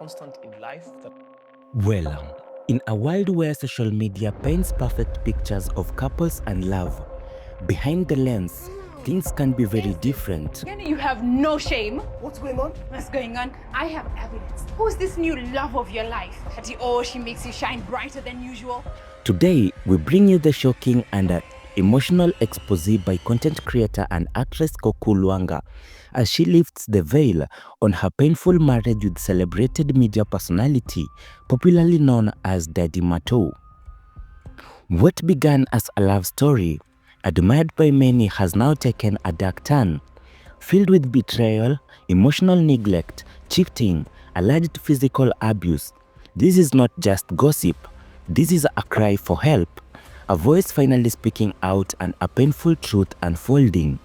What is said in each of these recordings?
constant in life that... Well, in a world where social media paints perfect pictures of couples and love, behind the lens, things can be very different. You have no shame. What's going on? What's going on? I have evidence. Who's this new love of your life? She makes you shine brighter than usual. Today, we bring you the shocking and emotional expose by content creator and actress Koku Lwanga as she lifts the veil on her painful marriage with celebrated media personality, popularly known as Daddie Marto. What began as a love story, admired by many, has now taken a dark turn, filled with betrayal, emotional neglect, cheating, alleged physical abuse. This is not just gossip. This is a cry for help, a voice finally speaking out, and a painful truth unfolding.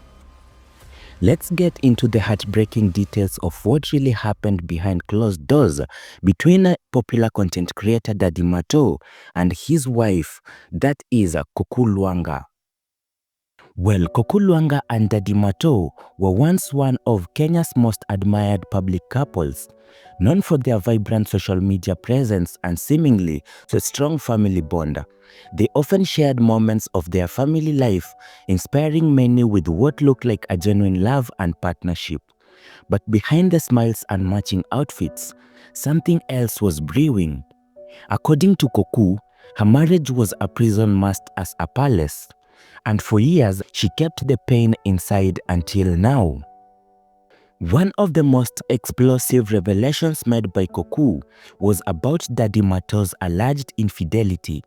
Let's get into the heartbreaking details of what really happened behind closed doors between popular content creator Daddie Marto and his wife, that is Koku Lwanga. Well, Koku Lwanga and Daddie Marto were once one of Kenya's most admired public couples, known for their vibrant social media presence and seemingly so strong family bond. They often shared moments of their family life, inspiring many with what looked like a genuine love and partnership. But behind the smiles and matching outfits, something else was brewing. According to Koku, her marriage was a prison masked as a palace. And for years, she kept the pain inside until now. One of the most explosive revelations made by Koku was about Daddie Marto's alleged infidelity,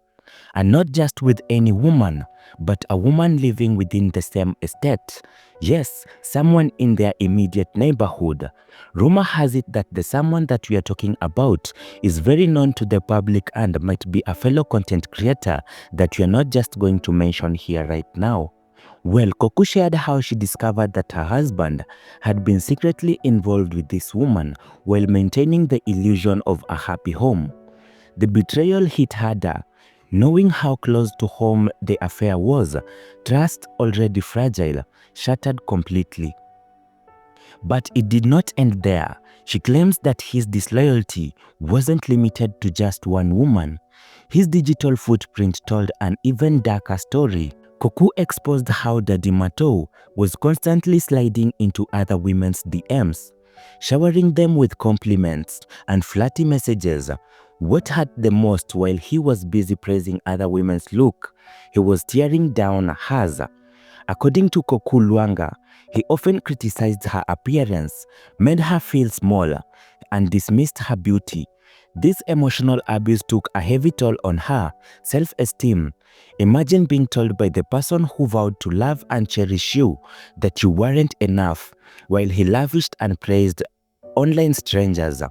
and not just with any woman, but a woman living within the same estate. Yes, someone in their immediate neighborhood. Rumor has it that the someone that we are talking about is very known to the public and might be a fellow content creator that we are not just going to mention here right now. Well, Koku shared how she discovered that her husband had been secretly involved with this woman while maintaining the illusion of a happy home. The betrayal hit harder. Knowing how close to home the affair was, trust, already fragile, shattered completely. But it did not end there. She claims that his disloyalty wasn't limited to just one woman. His digital footprint told an even darker story. Koku exposed how Daddie Marto was constantly sliding into other women's DMs, showering them with compliments and flirty messages. What hurt the most, while he was busy praising other women's look, he was tearing down hers. According to Koku Lwanga, he often criticized her appearance, made her feel small, and dismissed her beauty. This emotional abuse took a heavy toll on her self-esteem. Imagine being told by the person who vowed to love and cherish you that you weren't enough, while he lavished and praised online strangers.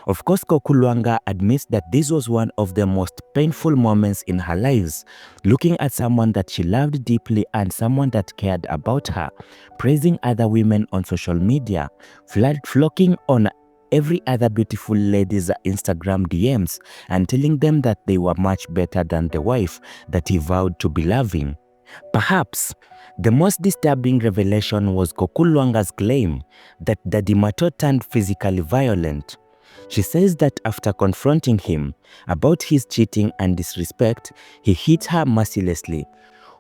Of course, Koku Lwanga admits that this was one of the most painful moments in her lives, looking at someone that she loved deeply and someone that cared about her, praising other women on social media, flocking on every other beautiful lady's Instagram DMs and telling them that they were much better than the wife that he vowed to be loving. Perhaps the most disturbing revelation was Koku Lwanga's claim that Daddie Marto turned physically violent. She says that after confronting him about his cheating and disrespect, he hit her mercilessly.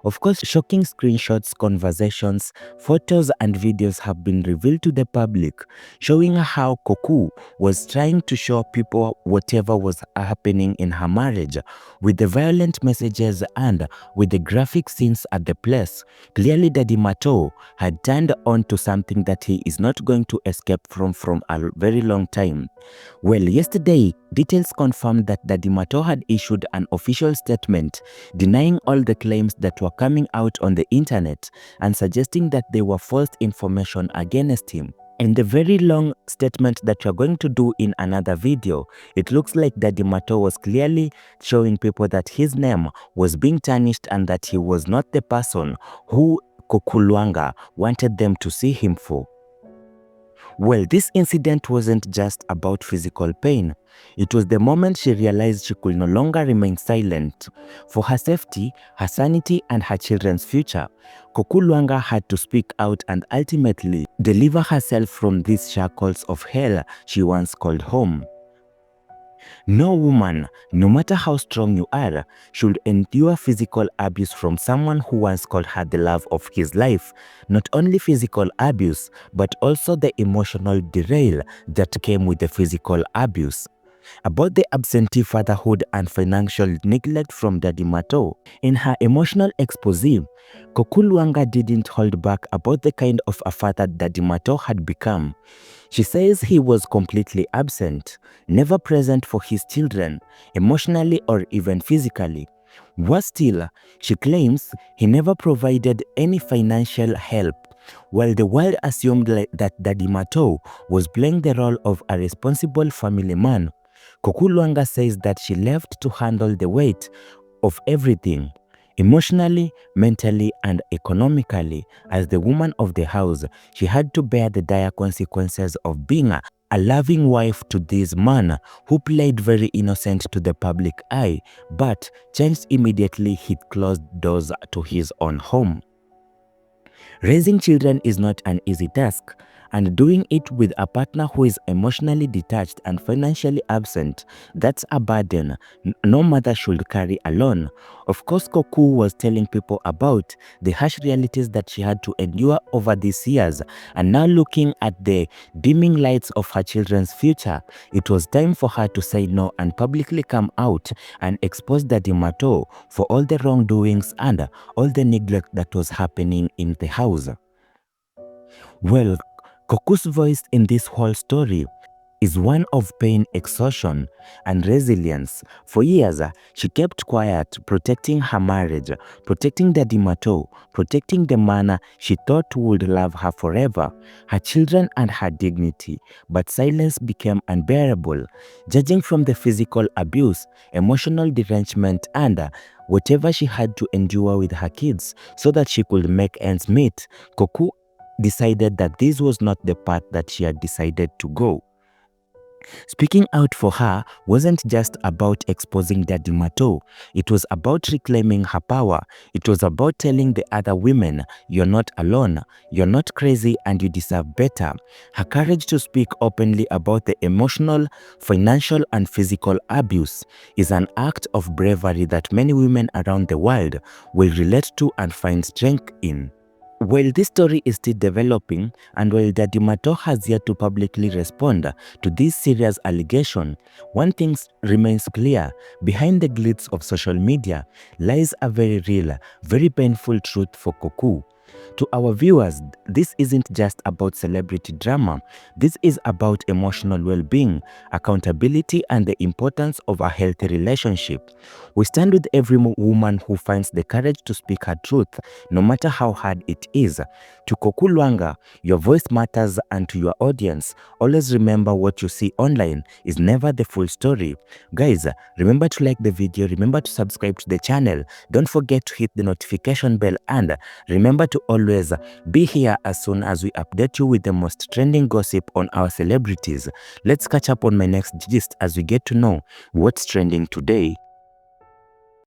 Of course, shocking screenshots, conversations, photos and videos have been revealed to the public, showing how Koku was trying to show people whatever was happening in her marriage, with the violent messages and with the graphic scenes at the place. Clearly, Daddie Marto had turned on to something that he is not going to escape from a very long time. Well, yesterday, details confirmed that Daddie Marto had issued an official statement denying all the claims that were coming out on the internet and suggesting that they were false information against him. In the very long statement that we're going to do in another video, it looks like Daddie Marto was clearly showing people that his name was being tarnished and that he was not the person who Koku Lwanga wanted them to see him for. Well, this incident wasn't just about physical pain. It was the moment she realized she could no longer remain silent. For her safety, her sanity, and her children's future, Koku Lwanga had to speak out and ultimately deliver herself from these shackles of hell she once called home. No woman, no matter how strong you are, should endure physical abuse from someone who once called her the love of his life. Not only physical abuse, but also the emotional derail that came with the physical abuse. About the absentee fatherhood and financial neglect from Daddie Marto. In her emotional expose, Koku Lwanga didn't hold back about the kind of a father Daddie Marto had become. She says he was completely absent, never present for his children, emotionally or even physically. Worse still, she claims he never provided any financial help. While the world assumed that Daddie Marto was playing the role of a responsible family man, Koku Lwanga says that she left to handle the weight of everything, emotionally, mentally, and economically. As the woman of the house, she had to bear the dire consequences of being a loving wife to this man who played very innocent to the public eye, but changed immediately he closed doors to his own home. Raising children is not an easy task, and doing it with a partner who is emotionally detached and financially absent, that's a burden no mother should carry alone. Of course, Koku was telling people about the harsh realities that she had to endure over these years, and now looking at the dimming lights of her children's future, it was time for her to say no and publicly come out and expose Daddie Marto for all the wrongdoings and all the neglect that was happening in the house. Well, Koku's voice in this whole story is one of pain, exhaustion, and resilience. For years, she kept quiet, protecting her marriage, protecting Daddie Marto, protecting the man she thought would love her forever, her children and her dignity. But silence became unbearable. Judging from the physical abuse, emotional derangement, and whatever she had to endure with her kids so that she could make ends meet, Koku decided that this was not the path that she had decided to go. Speaking out for her wasn't just about exposing Daddie Marto. It was about reclaiming her power. It was about telling the other women, you're not alone, you're not crazy, and you deserve better. Her courage to speak openly about the emotional, financial, and physical abuse is an act of bravery that many women around the world will relate to and find strength in. While this story is still developing, and while Daddie Marto has yet to publicly respond to this serious allegation, one thing remains clear. Behind the glitz of social media lies a very real, very painful truth for Koku. To our viewers, this isn't just about celebrity drama. This is about emotional well-being, accountability, and the importance of a healthy relationship. We stand with every woman who finds the courage to speak her truth, no matter how hard it is. To Koku Lwanga, your voice matters, and to your audience, always remember what you see online is never the full story. Guys, remember to like the video, remember to subscribe to the channel, don't forget to hit the notification bell, and remember to always be here as soon as we update you with the most trending gossip on our celebrities. Let's catch up on my next gist as we get to know what's trending today.